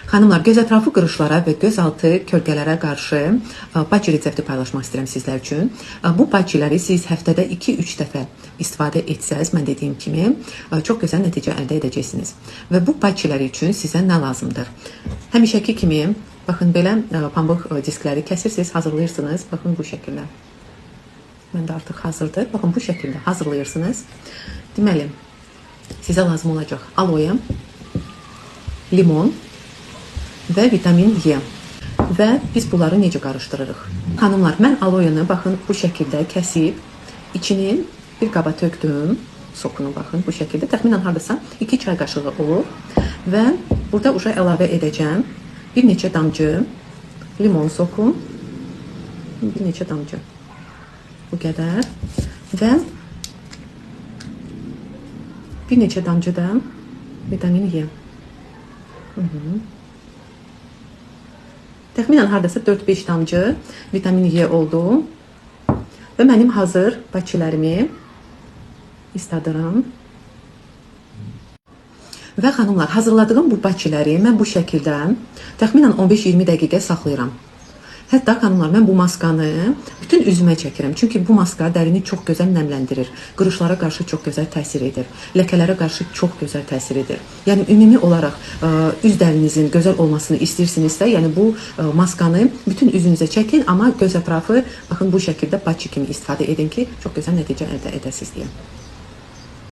Xanımlar, göz ətrafı qırışlara və gözaltı kölgələrə qarşı patch resepti paylaşmaq istəyirəm sizlər üçün. Bu patchləri siz həftədə 2-3 dəfə istifadə etsəz, mən dediyim kimi, çox gözəl nəticə əldə edəcəksiniz. Və bu patchlər üçün sizə nə lazımdır? Həmişəki kimi, baxın, belə pambıq diskləri kəsirsiniz, hazırlayırsınız. Baxın, bu şəkildə. Məndə artıq hazırdır. Baxın, bu şəkildə hazırlayırsınız. Deməli, sizə lazım olacaq aloe, limon və vitamin E. Və biz bunları necə qarışdırırıq? Xanımlar, mən aloe'nu baxın bu şəkildə kəsib, içini bir qaba tökdüm. Sokunu baxın bu şəkildə. Təxminən hardasa 2 çay qaşığı olur. Və burada uşa əlavə edəcəm bir neçə damcı limon soku. Bir neçə damcı. Bu qədər. Və bir neçə damcı da vitamin E. Təxminən hardasa 4-5 damcı vitamin E oldu. Və mənim hazır patchlərimi istadıram. Və xanımlar, hazırladığım bu patchləri mən bu şəkildə təxminən 15-20 dəqiqə saxlayıram. Hətta xanımlar, mən bu maskanı bütün üzümə çəkirəm. Çünki bu maska dərini çox gözəl nəmləndirir. Qırışlara qarşı çox gözəl təsir edir. Ləkələrə qarşı çox gözəl təsir edir. Yəni, ümumi olaraq üz dərinizin gözəl olmasını istəyirsinizsə, yəni bu maskanı bütün üzünüzə çəkin, amma göz ətrafı, baxın, bu şəkildə patch kimi istifadə edin ki, çox gözəl nəticə əldə edəsiniz deyə.